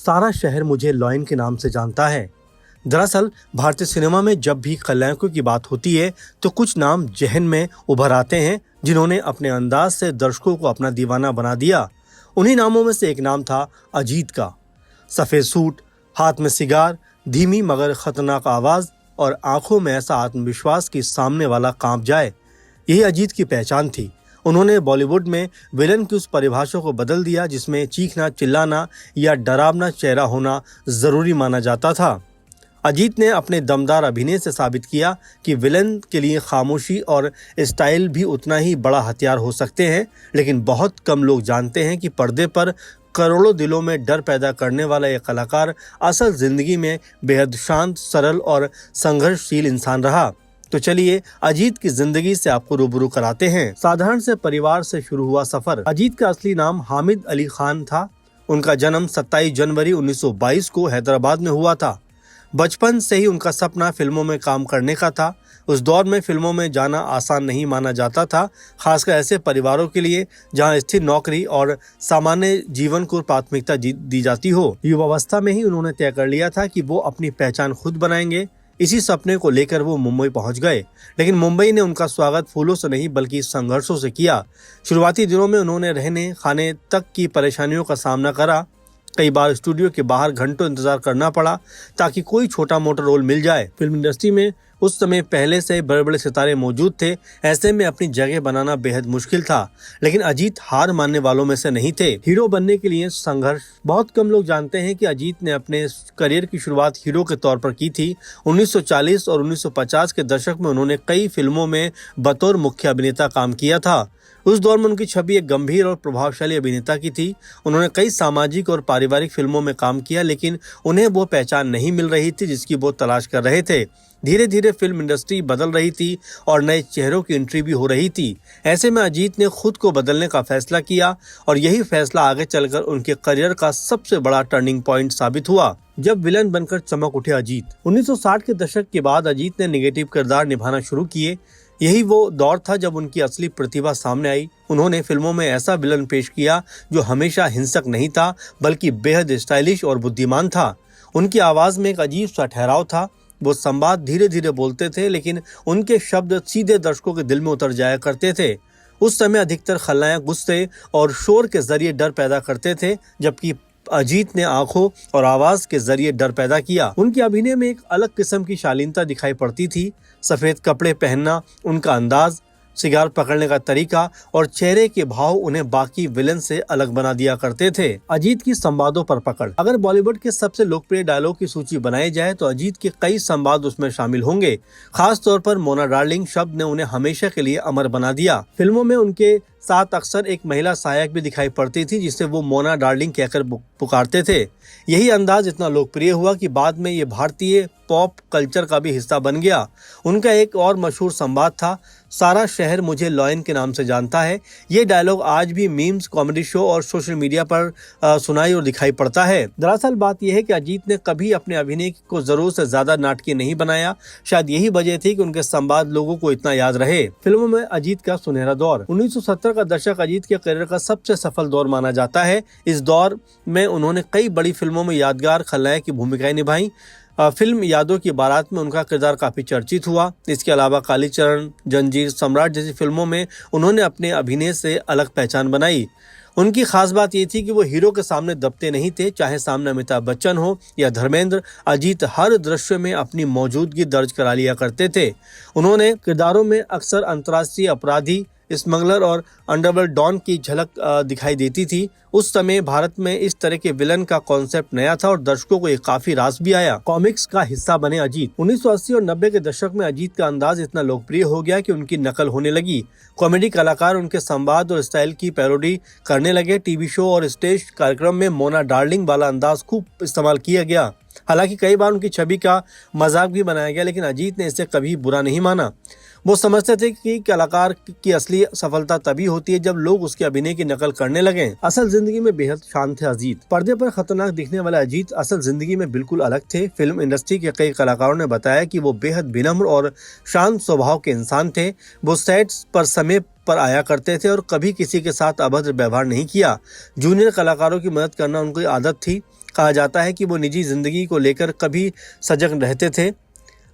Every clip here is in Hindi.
सारा शहर मुझे लॉयन के नाम से जानता है। दरअसल भारतीय सिनेमा में जब भी खलनायकों की बात होती है तो कुछ नाम जहन में उभर आते हैं जिन्होंने अपने अंदाज से दर्शकों को अपना दीवाना बना दिया। उन्हीं नामों में से एक नाम था अजीत का। सफ़ेद सूट, हाथ में सिगार, धीमी मगर खतरनाक आवाज़ और आंखों में ऐसा आत्मविश्वास कि सामने वाला कांप जाए, यही अजीत की पहचान थी। उन्होंने बॉलीवुड में विलन की उस परिभाषा को बदल दिया जिसमें चीखना, चिल्लाना या डरावना चेहरा होना जरूरी माना जाता था। अजीत ने अपने दमदार अभिनय से साबित किया कि विलन के लिए खामोशी और स्टाइल भी उतना ही बड़ा हथियार हो सकते हैं, लेकिन बहुत कम लोग जानते हैं कि पर्दे पर करोड़ों दिलों में डर पैदा करने वाला एक कलाकार असल जिंदगी में बेहद शांत, सरल और संघर्षशील इंसान रहा। तो चलिए अजीत की जिंदगी से आपको रूबरू कराते हैं। साधारण से परिवार से शुरू हुआ सफर। अजीत का असली नाम हामिद अली खान था। उनका जन्म 27 जनवरी 1922 को हैदराबाद में हुआ था। बचपन से ही उनका सपना फिल्मों में काम करने का था। उस दौर में फिल्मों में जाना आसान नहीं माना जाता था, खासकर ऐसे परिवारों के लिए जहां स्थिर नौकरी और सामान्य जीवन को प्राथमिकता दी जाती हो। युवावस्था में ही उन्होंने तय कर लिया था कि वो अपनी पहचान खुद बनाएंगे। इसी सपने को लेकर वो मुंबई पहुंच गए, लेकिन मुंबई ने उनका स्वागत फूलों से नहीं बल्कि संघर्षों से किया। शुरुआती दिनों में उन्होंने रहने खाने तक की परेशानियों का सामना करा। कई बार स्टूडियो के बाहर घंटों इंतजार करना पड़ा ताकि कोई छोटा मोटा रोल मिल जाए। फिल्म इंडस्ट्री में उस समय पहले से बड़े बड़े सितारे मौजूद थे, ऐसे में अपनी जगह बनाना बेहद मुश्किल था, लेकिन अजीत हार मानने वालों में से नहीं थे। हीरो बनने के लिए संघर्ष। बहुत कम लोग जानते हैं कि अजीत ने अपने करियर की शुरुआत हीरो के तौर पर की थी। 1940 और 1950 के दशक में उन्होंने कई फिल्मों में बतौर मुख्य अभिनेता काम किया था। उस दौर में उनकी छवि एक गंभीर और प्रभावशाली अभिनेता की थी। उन्होंने कई सामाजिक और पारिवारिक फिल्मों में काम किया, लेकिन उन्हें वो पहचान नहीं मिल रही थी जिसकी वो तलाश कर रहे थे। धीरे धीरे फिल्म इंडस्ट्री बदल रही थी और नए चेहरों की एंट्री भी हो रही थी। ऐसे में अजीत ने खुद को बदलने का फैसला किया और यही फैसला आगे चलकर उनके करियर का सबसे बड़ा टर्निंग पॉइंट साबित हुआ। जब विलन बनकर चमक उठे अजीत। 1960 के दशक के बाद अजीत ने नेगेटिव किरदार निभाना शुरू किए। यही वो दौर था जब उनकी असली प्रतिभा सामने आई। उन्होंने फिल्मों में ऐसा विलन पेश किया जो हमेशा हिंसक नहीं था बल्कि बेहद स्टाइलिश और बुद्धिमान था। उनकी आवाज में एक अजीब सा ठहराव था। वो संवाद धीरे धीरे बोलते थे, लेकिन उनके शब्द सीधे दर्शकों के दिल में उतर जाया करते थे। उस समय अधिकतर खलनायक गुस्से और शोर के जरिए डर पैदा करते थे, जबकि अजीत ने आंखों और आवाज के जरिए डर पैदा किया। उनके अभिनय में एक अलग किस्म की शालीनता दिखाई पड़ती थी। सफेद कपड़े पहनना, उनका अंदाज, सिगार पकड़ने का तरीका और चेहरे के भाव उन्हें बाकी विलन से अलग बना दिया करते थे। अजीत की संवादों पर पकड़। अगर बॉलीवुड के सबसे लोकप्रिय डायलॉग की सूची बनाई जाए तो अजीत के कई संवाद उसमें शामिल होंगे। खास तौर पर मोना डार्लिंग शब्द ने उन्हें हमेशा के लिए अमर बना दिया। फिल्मों में उनके साथ अक्सर एक महिला सहायक भी दिखाई पड़ती थी जिसे वो मोना डार्लिंग कहकर पुकारते थे। यही अंदाज इतना लोकप्रिय हुआ कि बाद में ये भारतीय पॉप कल्चर का भी हिस्सा बन गया। उनका एक और मशहूर संवाद था, सारा शहर मुझे लॉयन के नाम से जानता है। ये डायलॉग आज भी मीम्स, कॉमेडी शो और सोशल मीडिया पर सुनाई और दिखाई पड़ता है। दरअसल बात यह है कि अजीत ने कभी अपने अभिनय को जरूरत से ज्यादा नाटकीय नहीं बनाया। शायद यही वजह थी कि उनके संवाद लोगों को इतना याद रहे। फिल्मों में अजीत का सुनहरा दौर। 1970 का दशक अजीत के करियर का सबसे सफल दौर माना जाता है। इस दौर में उन्होंने कई बड़ी फिल्मों में यादगार खलनायक की भूमिकाएं निभाई। फिल्म यादों की बारात में उनका किरदार काफी चर्चित हुआ। इसके अलावा कालीचरण, जंजीर, सम्राट जैसी फिल्मों में उन्होंने अपने अभिनय से अलग पहचान बनाई। उनकी खास बात ये थी कि वो हीरो के सामने दबते नहीं थे, चाहे सामने अमिताभ बच्चन हो या धर्मेंद्र। अजीत हर दृश्य में अपनी मौजूदगी दर्ज करा लिया करते थे। उन्होंने किरदारों में अक्सर अंतर्राष्ट्रीय अपराधी, स्मगलर और अंडरवर्ल्ड डॉन की झलक दिखाई देती थी। उस समय भारत में इस तरह के विलन का कॉन्सेप्ट नया था और दर्शकों को ये काफी रास भी आया। कॉमिक्स का हिस्सा बने अजीत। 1980 और 90 के दशक में अजीत का अंदाज इतना लोकप्रिय हो गया कि उनकी नकल होने लगी। कॉमेडी कलाकार उनके संवाद और स्टाइल की पैरोडी करने लगे। टीवी शो और स्टेज कार्यक्रम में मोना डार्लिंग वाला अंदाज खूब इस्तेमाल किया गया। हालांकि कई बार उनकी छवि का मजाक भी बनाया गया, लेकिन अजीत ने इसे कभी बुरा नहीं माना। वो समझते थे कि कलाकार की असली सफलता तभी होती है जब लोग उसके अभिनय की नकल करने लगे। असल जिंदगी में बेहद शांत थे अजीत। पर्दे पर खतरनाक दिखने वाले अजीत असल जिंदगी में बिल्कुल अलग थे। फिल्म इंडस्ट्री के कई कलाकारों ने बताया कि वो बेहद विनम्र और शांत स्वभाव के इंसान थे। वो सेट्स पर समय पर आया करते थे और कभी किसी के साथ अभद्र व्यवहार नहीं किया। जूनियर कलाकारों की मदद करना उनकी आदत थी। कहा जाता है कि वो निजी जिंदगी को लेकर कभी सजग रहते थे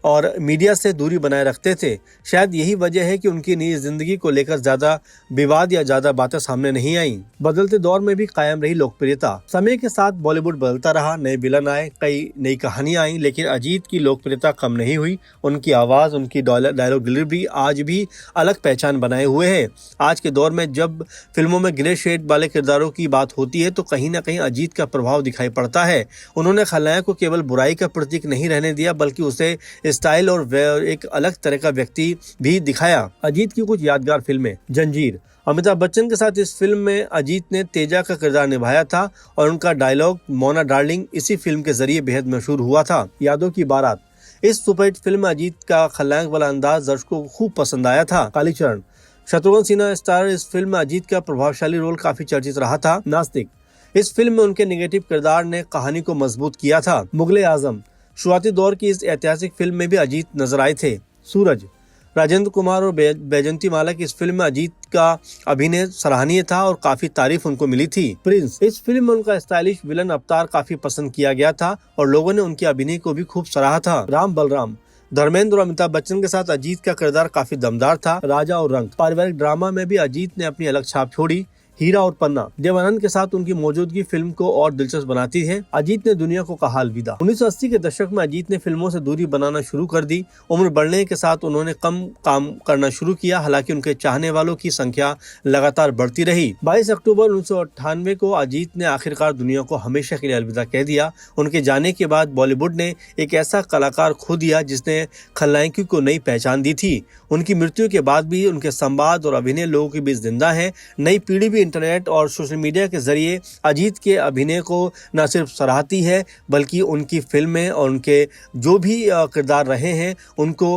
और मीडिया से दूरी बनाए रखते थे। शायद यही वजह है कि उनकी निजी जिंदगी को लेकर ज्यादा विवाद या ज्यादा बातें सामने नहीं आई। बदलते दौर में भी कायम रही लोकप्रियता। समय के साथ बॉलीवुड बदलता रहा, नए विलन आए, कई नई कहानियां आई, लेकिन अजीत की लोकप्रियता कम नहीं हुई। उनकी आवाज, उनकी डायलॉग डिलीवरी आज भी अलग पहचान बनाए हुए है। आज के दौर में जब फिल्मों में ग्रे शेड वाले किरदारों की बात होती है तो कहीं ना कहीं अजीत का प्रभाव दिखाई पड़ता है। उन्होंने खलनायक को केवल बुराई का प्रतीक नहीं रहने दिया, बल्कि उसे स्टाइल और एक अलग तरह का व्यक्ति भी दिखाया। अजीत की कुछ यादगार फिल्में। जंजीर। अमिताभ बच्चन के साथ इस फिल्म में अजीत ने तेजा का किरदार निभाया था और उनका डायलॉग मोना डार्लिंग इसी फिल्म के जरिए बेहद मशहूर हुआ था। यादों की बारात। इस सुपरहिट फिल्म में अजीत का खलनायक वाला अंदाज दर्शकों को खूब पसंद आया था। कालीचरण। शत्रुघ्न सिन्हा स्टार इस फिल्म में अजीत का प्रभावशाली रोल काफी चर्चित रहा था। नास्तिक। इस फिल्म में उनके नेगेटिव किरदार ने कहानी को मजबूत किया था। मुगले आजम। शुरुआती दौर की इस ऐतिहासिक फिल्म में भी अजीत नजर आए थे। सूरज। राजेंद्र कुमार और बैजंती माला की इस फिल्म में अजीत का अभिनय सराहनीय था और काफी तारीफ उनको मिली थी। प्रिंस। इस फिल्म में उनका स्टाइलिश विलन अवतार काफी पसंद किया गया था और लोगों ने उनके अभिनय को भी खूब सराहा था। राम बलराम। धर्मेंद्र और अमिताभ बच्चन के साथ अजीत का किरदार काफी दमदार था। राजा और रंग। पारिवारिक ड्रामा में भी अजीत ने अपनी अलग छाप छोड़ी। हीरा और पन्ना। देव आनंद के साथ उनकी मौजूदगी फिल्म को और दिलचस्प बनाती है। अजीत ने दुनिया को कहा अलविदा। 1980 के दशक में अजीत ने फिल्मों से दूरी बनाना शुरू कर दी। उम्र बढ़ने के साथ उन्होंने कम काम करना शुरू किया, हालांकि उनके चाहने वालों की संख्या लगातार बढ़ती रही। 22 अक्टूबर 1998 को अजीत ने आखिरकार दुनिया को हमेशा के लिए अलविदा कह दिया। उनके जाने के बाद बॉलीवुड ने एक ऐसा कलाकार खो दिया जिसने खलनायकी को नई पहचान दी थी। उनकी मृत्यु के बाद भी उनके संवाद और अभिनय लोगों के बीच जिंदा है। नई पीढ़ी भी इंटरनेट और सोशल मीडिया के जरिए अजीत के अभिनय को न सिर्फ सराहती है, बल्कि उनकी फिल्में और उनके जो भी किरदार रहे हैं उनको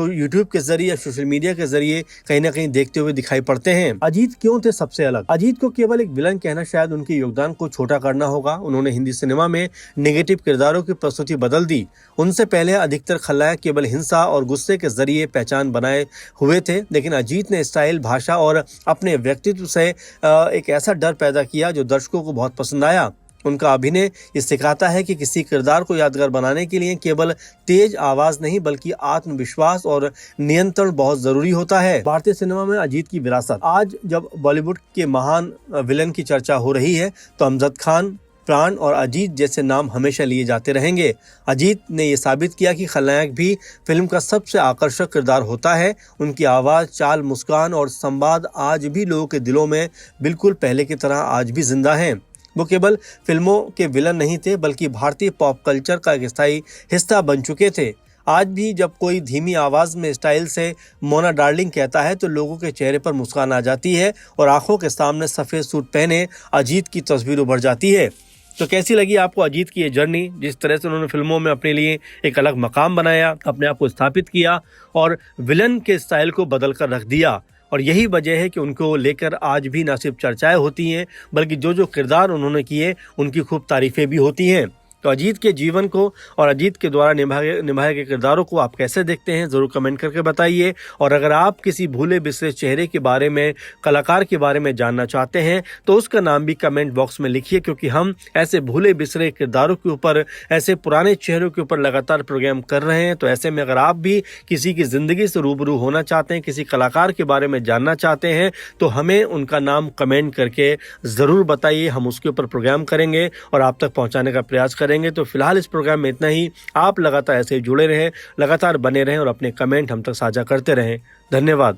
यूट्यूब के जरिए, सोशल मीडिया के जरिए कहीं ना कहीं देखते हुए दिखाई पड़ते हैं। अजीत क्यों थे सबसे अलग? अजीत को केवल एक विलन कहना शायद उनके योगदान को छोटा करना होगा। उन्होंने हिंदी सिनेमा में नेगेटिव किरदारों की प्रस्तुति बदल दी। उनसे पहले अधिकतर खलनायक केवल हिंसा और गुस्से के जरिए पहचान बनाए हुए थे, लेकिन अजीत ने स्टाइल, भाषा और अपने व्यक्तित्व से एक ऐसा डर पैदा किया जो दर्शकों को बहुत पसंद आया। उनका अभिनय ये सिखाता है कि किसी किरदार को यादगार बनाने के लिए केवल तेज आवाज नहीं, बल्कि आत्मविश्वास और नियंत्रण बहुत जरूरी होता है। भारतीय सिनेमा में अजीत की विरासत। आज जब बॉलीवुड के महान विलन की चर्चा हो रही है तो अमजद खान, प्राण और अजीत जैसे नाम हमेशा लिए जाते रहेंगे। अजीत ने ये साबित किया कि खलनायक भी फिल्म का सबसे आकर्षक किरदार होता है। उनकी आवाज, चाल, मुस्कान और संवाद आज भी लोगों के दिलों में बिल्कुल पहले की तरह आज भी जिंदा हैं। वो केवल फिल्मों के विलन नहीं थे, बल्कि भारतीय पॉप कल्चर का एक स्थायी हिस्सा बन चुके थे। आज भी जब कोई धीमी आवाज में स्टाइल से मोना डार्लिंग कहता है तो लोगों के चेहरे पर मुस्कान आ जाती है और आंखों के सामने सफेद सूट पहने अजीत की तस्वीर उभर जाती है। तो कैसी लगी आपको अजीत की ये जर्नी, जिस तरह से उन्होंने फिल्मों में अपने लिए एक अलग मकाम बनाया, अपने आप को स्थापित किया और विलन के स्टाइल को बदल कर रख दिया। और यही वजह है कि उनको लेकर आज भी न सिर्फ चर्चाएं होती हैं, बल्कि जो जो किरदार उन्होंने किए उनकी खूब तारीफें भी होती हैं। तो अजीत के जीवन को और अजीत के द्वारा निभाए गए किरदारों को आप कैसे देखते हैं, जरूर कमेंट करके बताइए। और अगर आप किसी भूले बिसरे चेहरे के बारे में, कलाकार के बारे में जानना चाहते हैं तो उसका नाम भी कमेंट बॉक्स में लिखिए, क्योंकि हम ऐसे भूले बिसरे किरदारों के ऊपर, ऐसे पुराने चेहरों के ऊपर लगातार प्रोग्राम कर रहे हैं। तो ऐसे में अगर आप भी किसी की जिंदगी से रूबरू होना चाहते हैं, किसी कलाकार के बारे में जानना चाहते हैं, तो हमें उनका नाम कमेंट करके जरूर बताइए। हम उसके ऊपर प्रोग्राम करेंगे और आप तक पहुंचाने का प्रयास करेंगे। तो फिलहाल इस प्रोग्राम में इतना ही। आप लगातार ऐसे जुड़े रहें, लगातार बने रहें और अपने कमेंट हम तक साझा करते रहें। धन्यवाद।